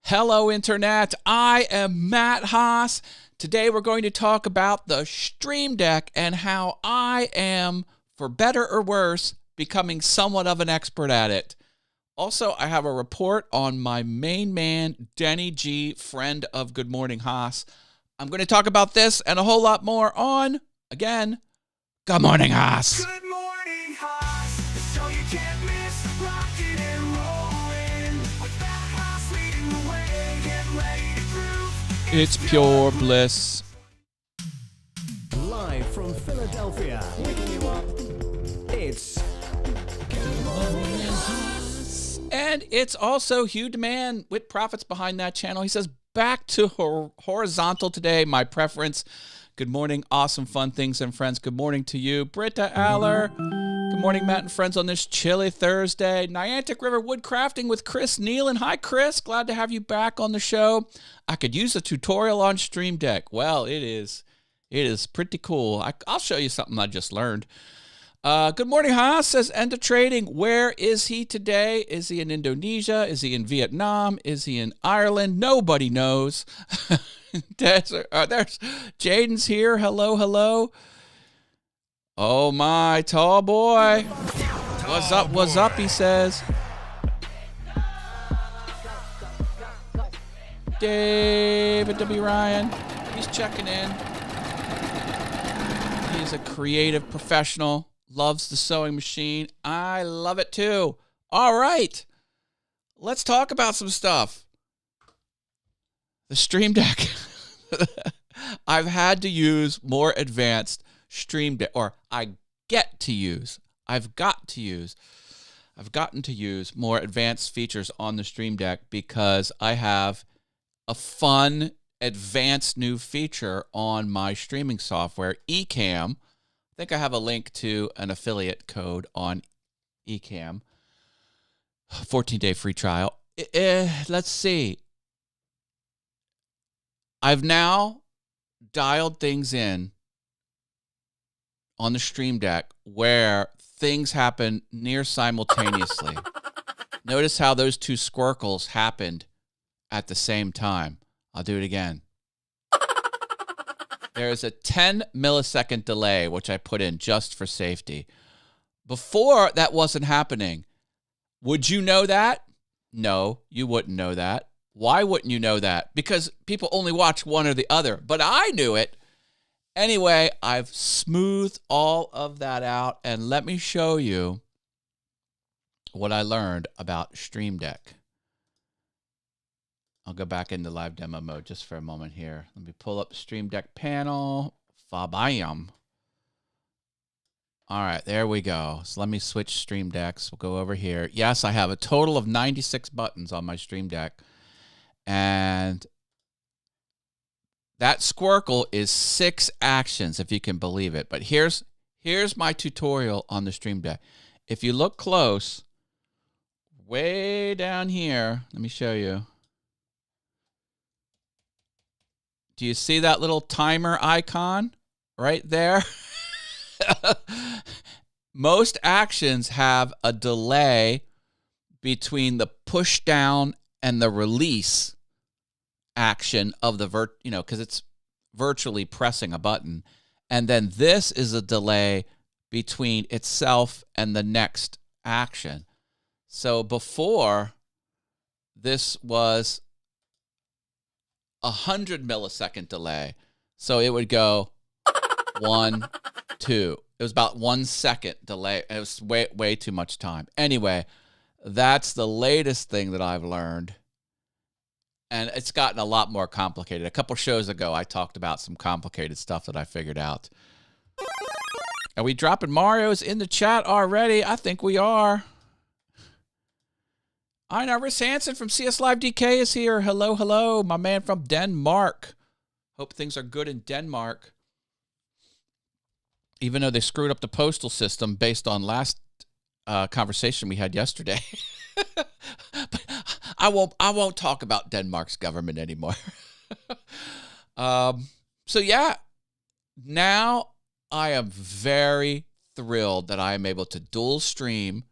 Hello, Internet. I am Matt Haas. Today we're going to talk about the Stream Deck and how I am, for better or worse, becoming somewhat of an expert at it. Also, I have a report on my main man, Denny G, friend of Good Morning Haas. I'm going to talk about this and a whole lot more on, again, Good Morning Haas. Good morning, Haas. The show you can't miss. Rocking and rolling. With that Haas leading the way. Get ready to groove. It's pure bliss. Live from Philadelphia, waking you up. It's Good Morning Haas. And it's also Hugh DeMann with profits behind that channel. He says, back to horizontal today, my preference. Good morning, awesome, fun things and friends. Good morning to you, Britta Aller. Good morning, Matt and friends on this chilly Thursday. Niantic River Woodcrafting with Chris Nealon. Hi, Chris. Glad to have you back on the show. I could use a tutorial on Stream Deck. Well, it is pretty cool. I'll show you something I just learned. Good morning, Haas, says End of Trading. Where is he today? Is he in Indonesia? Is he in Vietnam? Is he in Ireland? Nobody knows. There's Jaden's here. Hello, hello. Oh, my tall boy. What's up, he says. David W. Ryan, he's checking in. He's a creative professional. Loves the sewing machine. I love it too. All right. Let's talk about some stuff. The Stream Deck. I've had to use more advanced Stream Deck, or I've gotten to use more advanced features on the Stream Deck because I have a fun, advanced new feature on my streaming software, Ecamm. I think I have a link to an affiliate code on Ecamm. 14-day free trial. Let's see. I've now dialed things in on the Stream Deck where things happen near simultaneously. Notice how those two squircles happened at the same time. I'll do it again. There is a 10 millisecond delay, which I put in just for safety. Before, that wasn't happening. Would you know that? No, you wouldn't know that. Why wouldn't you know that? Because people only watch one or the other. But I knew it. Anyway, I've smoothed all of that out. And let me show you what I learned about Stream Deck. I'll go back into live demo mode just for a moment here. Let me pull up Stream Deck panel. Fabiam. All right, there we go. So let me switch Stream Decks. We'll go over here. Yes, I have a total of 96 buttons on my Stream Deck. And that squircle is 6 actions, if you can believe it. But here's my tutorial on the Stream Deck. If you look close, way down here, let me show you. Do you see that little timer icon right there? Most actions have a delay between the push down and the release action of the because it's virtually pressing a button. And then this is a delay between itself and the next action. So before, this was 100 millisecond delay. So it would go 1, 2. It was about 1 second delay. It was way too much time. Anyway, that's the latest thing that I've learned. And it's gotten a lot more complicated. A couple shows ago, I talked about some complicated stuff that I figured out. Are we dropping Mario's in the chat already? I think we are. Einar Riss Hansen from CS Live DK is here. Hello, hello, my man from Denmark. Hope things are good in Denmark. Even though they screwed up the postal system based on last conversation we had yesterday. But I won't talk about Denmark's government anymore. So yeah, now I am very thrilled that I am able to dual stream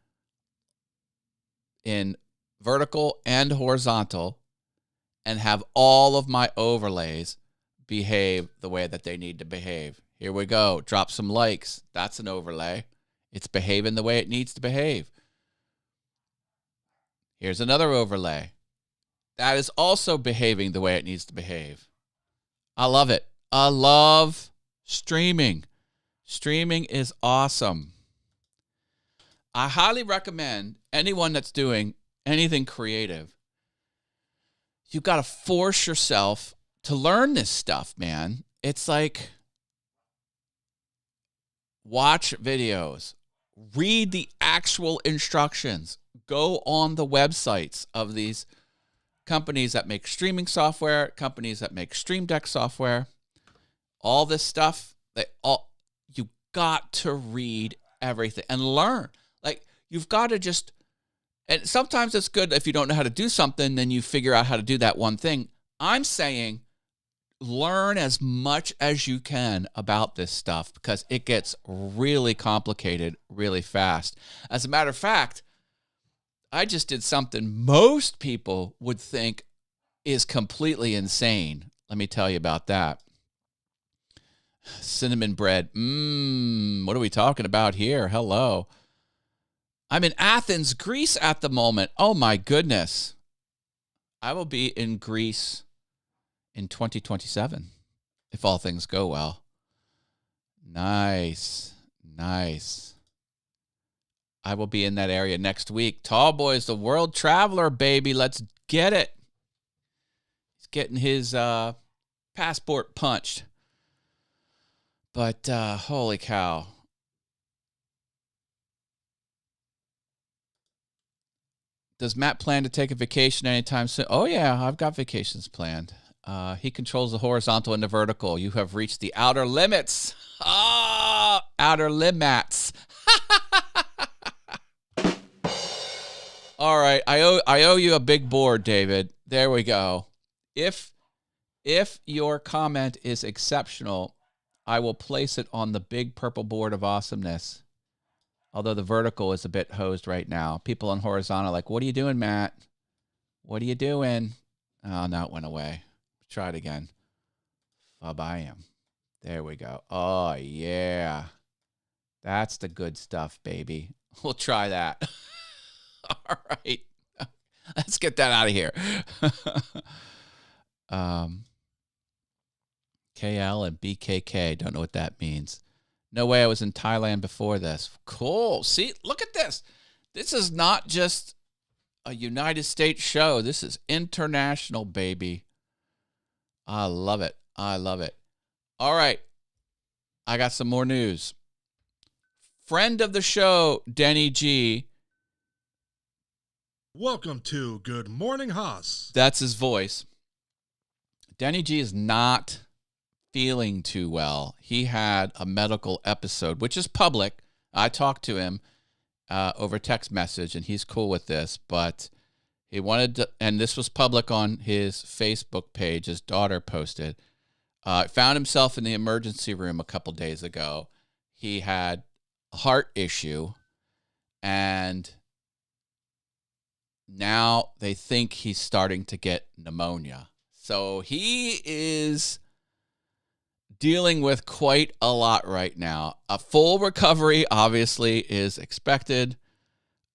in vertical and horizontal and have all of my overlays behave the way that they need to behave. Here we go. Drop some likes. That's an overlay. It's behaving the way it needs to behave. Here's another overlay. That is also behaving the way it needs to behave. I love it. I love streaming. Streaming is awesome. I highly recommend anyone that's doing anything creative, you got to force yourself to learn this stuff, man. It's like watch videos, read the actual instructions, go on the websites of these companies that make streaming software, companies that make Stream Deck software, all this stuff. You got to read everything and learn. Like, you've got to just, and sometimes it's good if you don't know how to do something, then you figure out how to do that one thing. I'm saying learn as much as you can about this stuff because it gets really complicated really fast. As a matter of fact, I just did something most people would think is completely insane. Let me tell you about that. Cinnamon bread. What are we talking about here? Hello. I'm in Athens, Greece at the moment. Oh my goodness. I will be in Greece in 2027 if all things go well. Nice. I will be in that area next week. Tall Boy's the world traveler, baby. Let's get it. He's getting his passport punched. But holy cow. Does Matt plan to take a vacation anytime soon? Oh, yeah, I've got vacations planned. He controls the horizontal and the vertical. You have reached the outer limits. Outer limits. All right, I owe you a big board, David. There we go. If your comment is exceptional, I will place it on the big purple board of awesomeness. Although the vertical is a bit hosed right now. People on horizontal are like, what are you doing, Matt? What are you doing? Oh, no, it went away. Try it again. Fabiam. There we go. Oh, yeah. That's the good stuff, baby. We'll try that. All right. Let's get that out of here. KL and BKK. Don't know what that means. No way I was in Thailand before this. Cool. See, look at this. This is not just a United States show. This is international, baby. I love it. I love it. All right. I got some more news. Friend of the show, Denny G. Welcome to Good Morning Haas. That's his voice. Denny G is not feeling too well. He had a medical episode, which is public. I talked to him over text message, and he's cool with this, but he wanted to, and this was public on his Facebook page, his daughter posted, found himself in the emergency room a couple days ago. He had a heart issue, and now they think he's starting to get pneumonia. So he is dealing with quite a lot right now. A full recovery, obviously, is expected,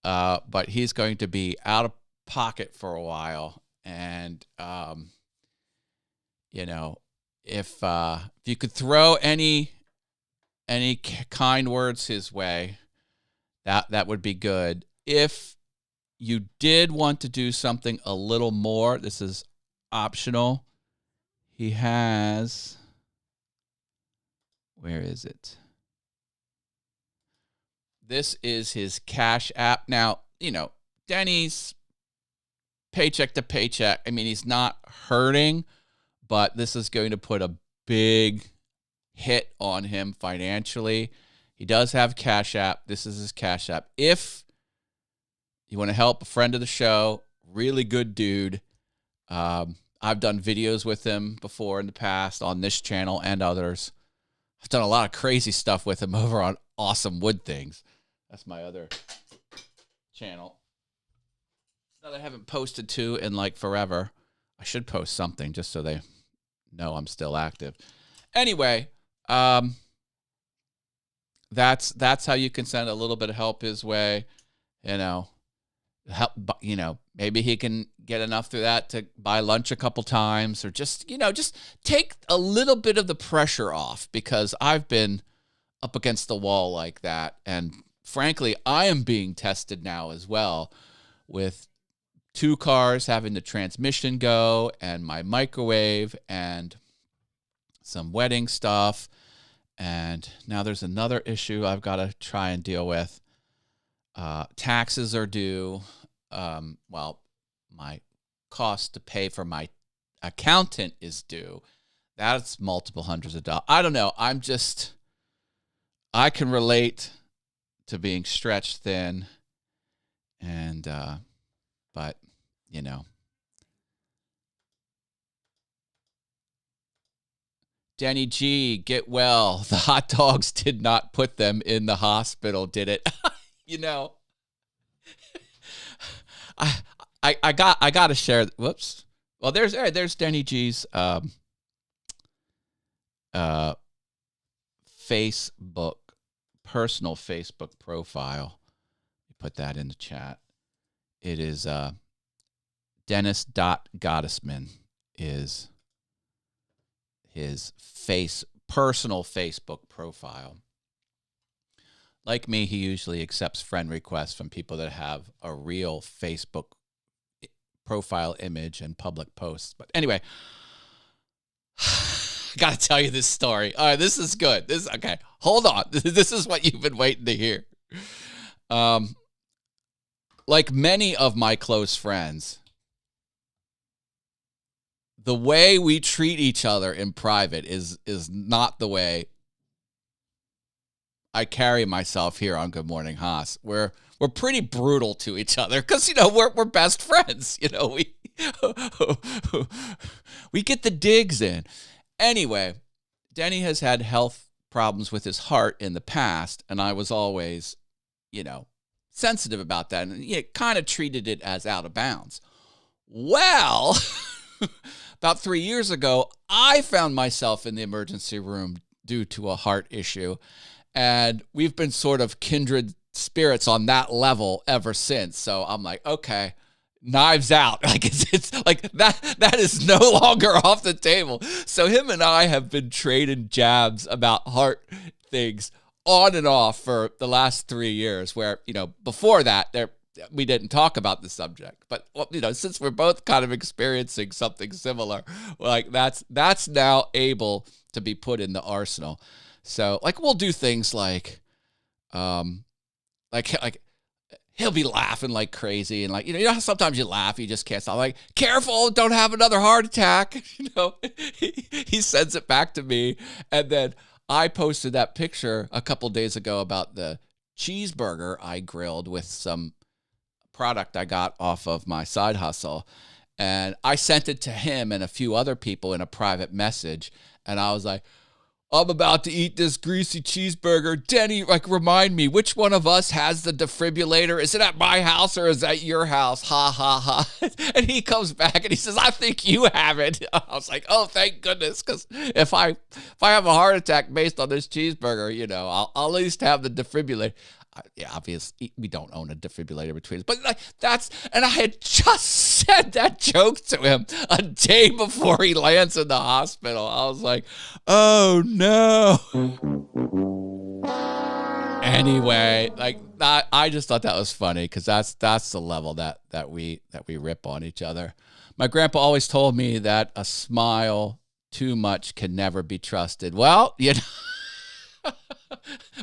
but he's going to be out of pocket for a while. And, if you could throw any kind words his way, that would be good. If you did want to do something a little more, this is optional. He has, where is it? This is his Cash App. Now, Denny's paycheck to paycheck. I mean, he's not hurting, but this is going to put a big hit on him financially. He does have Cash App. This is his Cash App. If you want to help a friend of the show, really good dude. I've done videos with him before in the past on this channel and others. I've done a lot of crazy stuff with him over on Awesome Wood Things. That's my other channel that I haven't posted to in like forever. I should post something just so they know I'm still active. Anyway, that's how you can send a little bit of help his way. Help. Maybe he can get enough through that to buy lunch a couple times, or just take a little bit of the pressure off, because I've been up against the wall like that, and frankly, I am being tested now as well, with 2 cars having the transmission go, and my microwave, and some wedding stuff. And now there's another issue I've got to try and deal with. Taxes are due. My cost to pay for my accountant is due. That's multiple hundreds of dollars. I don't know. I can relate to being stretched thin, and but Denny G, get well. The hot dogs did not put them in the hospital, did it? I got to share. Whoops. Well, there's Denny G's Facebook, personal Facebook profile. Put that in the chat. It is Dennis.Gottesman is his personal Facebook profile. Like me, he usually accepts friend requests from people that have a real Facebook profile image and public posts. But anyway, I got to tell you this story. All right, this is good. Okay. Hold on. This is what you've been waiting to hear. Like many of my close friends, the way we treat each other in private is not the way I carry myself here on Good Morning Haas. We're pretty brutal to each other because we're best friends. We get the digs in. Anyway, Denny has had health problems with his heart in the past, and I was always, sensitive about that, and kind of treated it as out of bounds. Well, about 3 years ago, I found myself in the emergency room due to a heart issue, and we've been sort of kindred spirits on that level ever since. So I'm like, okay, knives out. Like it's like that is no longer off the table. So him and I have been trading jabs about heart things on and off for the last 3 years, where, before that we didn't talk about the subject. But, since we're both kind of experiencing something similar, like that's now able to be put in the arsenal. So we'll do things like he'll be laughing like crazy, and how sometimes you laugh, you just can't stop. Like, careful, don't have another heart attack. He sends it back to me, and then I posted that picture a couple days ago about the cheeseburger I grilled with some product I got off of my side hustle, and I sent it to him and a few other people in a private message, and I was like, I'm about to eat this greasy cheeseburger. Denny, remind me, which one of us has the defibrillator? Is it at my house or is it at your house? Ha, ha, ha. And he comes back and he says, I think you have it. I was like, oh, thank goodness. Because if I have a heart attack based on this cheeseburger, I'll at least have the defibrillator. Yeah, obviously, we don't own a defibrillator between us. But and I had just said that joke to him a day before he lands in the hospital. I was like, oh no. Anyway, I just thought that was funny, because that's the level that we rip on each other. My grandpa always told me that a smile too much can never be trusted. Well,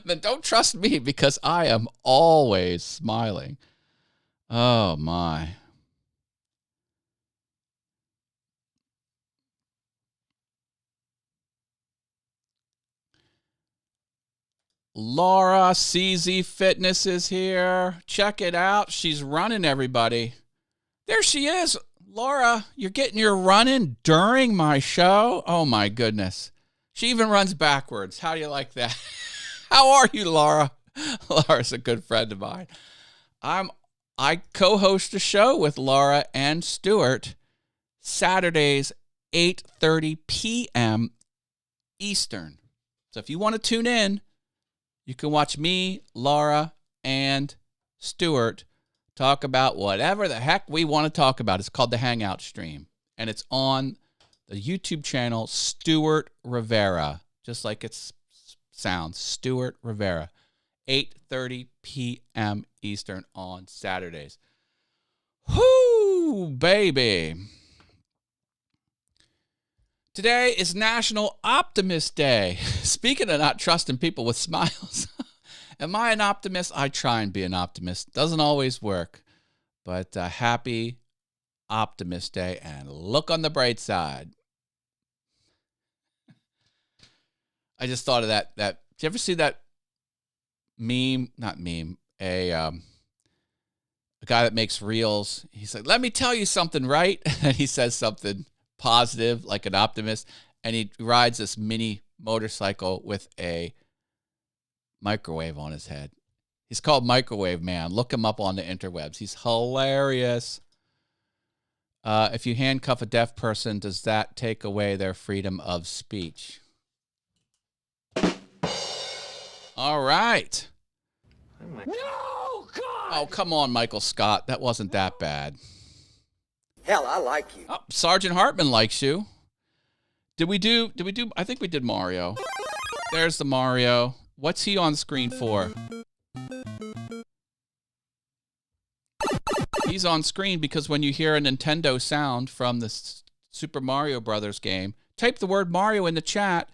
then don't trust me, because I am always smiling. Oh, my. Laura CZ Fitness is here. Check it out. She's running, everybody. There she is. Laura, you're getting your running during my show? Oh, my goodness. She even runs backwards. How do you like that? How are you, Laura? Laura's a good friend of mine. I co-host a show with Laura and Stuart, Saturdays, 8:30 p.m. Eastern. So if you want to tune in, you can watch me, Laura, and Stuart talk about whatever the heck we want to talk about. It's called the Hangout Stream, and it's on the YouTube channel Stuart Rivera, just like it sounds, Stuart Rivera, 8:30 p.m. Eastern on Saturdays. Whoo, baby. Today is National Optimist Day. Speaking of not trusting people with smiles, am I an optimist? I try and be an optimist. Doesn't always work, but happy Optimist Day, and look on the bright side. I just thought of that. Did you ever see that meme? Not meme. A guy that makes reels. He's like, "Let me tell you something, right?" And he says something positive, like an optimist, and he rides this mini motorcycle with a microwave on his head. He's called Microwave Man. Look him up on the interwebs. He's hilarious. If you handcuff a deaf person, does that take away their freedom of speech? All right. No, God! Oh, come on, Michael Scott. That wasn't that bad. Hell, I like you. Oh, Sergeant Hartman likes you. Did we do, I think we did Mario. There's the Mario. What's he on screen for? He's on screen because when you hear a Nintendo sound from the Super Mario Brothers game, type the word Mario in the chat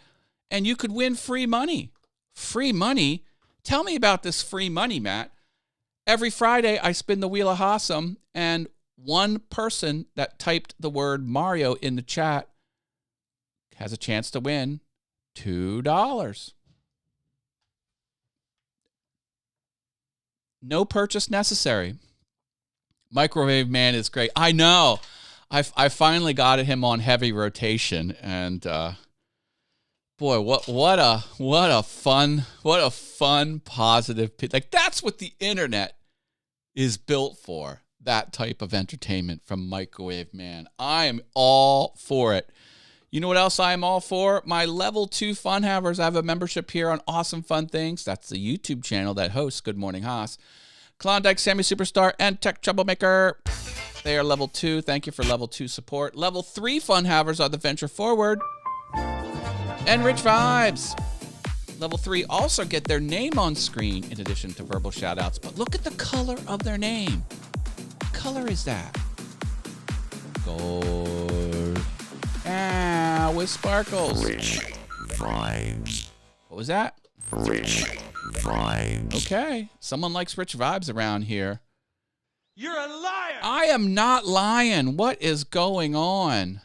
and you could win free money. Free money? Tell me about this free money, Matt. Every Friday, I spin the Wheel of Haas, and one person that typed the word Mario in the chat has a chance to win $2. No purchase necessary. Microwave Man is great. I know. I finally got him on heavy rotation, and boy, what a fun positive, like that's what the internet is built for. That type of entertainment from Microwave Man. I am all for it. You know what else I am all for? My level 2 fun havers. I have a membership here on Awesome Fun Things. That's the YouTube channel that hosts Good Morning Haas. Klondike, Sammy Superstar, and Tech Troublemaker. They are level 2. Thank you for level 2 support. Level 3 fun havers are the Venture Forward and Rich Vibes. Level 3 also get their name on screen in addition to verbal shout-outs. But look at the color of their name. What color is that? Gold. Ah, with sparkles. Rich vibes. What was that? Rich vibes. Okay. Someone likes rich vibes around here. You're a liar! I am not lying. What is going on?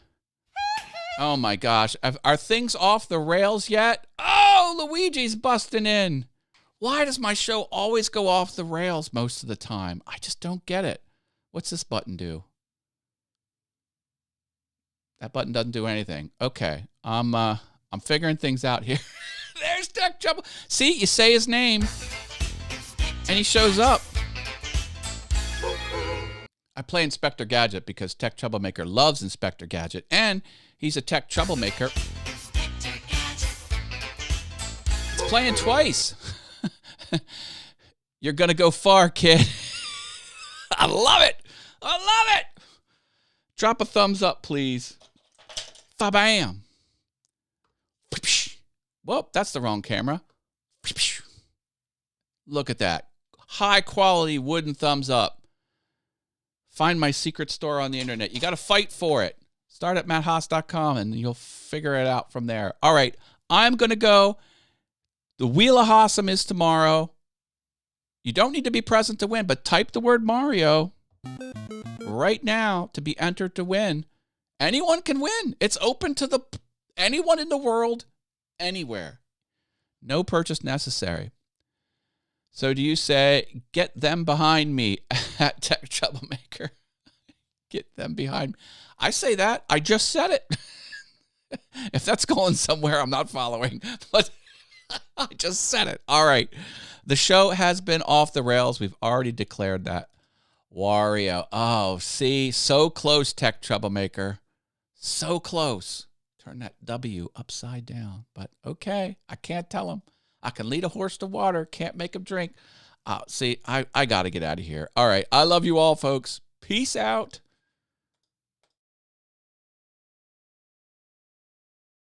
Oh my gosh. Are things off the rails yet? Oh, Luigi's busting in. Why does my show always go off the rails most of the time? I just don't get it. What's this button do? That button doesn't do anything. Okay. I'm figuring things out here. There's Tech Trouble. See, you say his name and he shows up. I play Inspector Gadget because Tech Troublemaker loves Inspector Gadget, and he's a tech troublemaker. It's playing twice. You're going to go far, kid. I love it. I love it. Drop a thumbs up, please. Fa-bam. Whoop, that's the wrong camera. Look at that. High quality wooden thumbs up. Find my secret store on the internet. You got to fight for it. Start at matthaas.com and you'll figure it out from there. All right, I'm going to go. The Wheel of Awesome is tomorrow. You don't need to be present to win, but type the word Mario right now to be entered to win. Anyone can win. It's open to anyone in the world, anywhere. No purchase necessary. So do you say, get them behind me at Tech Troublemaker? Get them behind me. I say that. I just said it. If that's going somewhere, I'm not following. But I just said it. All right. The show has been off the rails. We've already declared that. Wario. Oh, see? So close, Tech Troublemaker. So close. Turn that W upside down. But okay, I can't tell him. I can lead a horse to water, can't make him drink. See, I got to get out of here. All right, I love you all, folks. Peace out.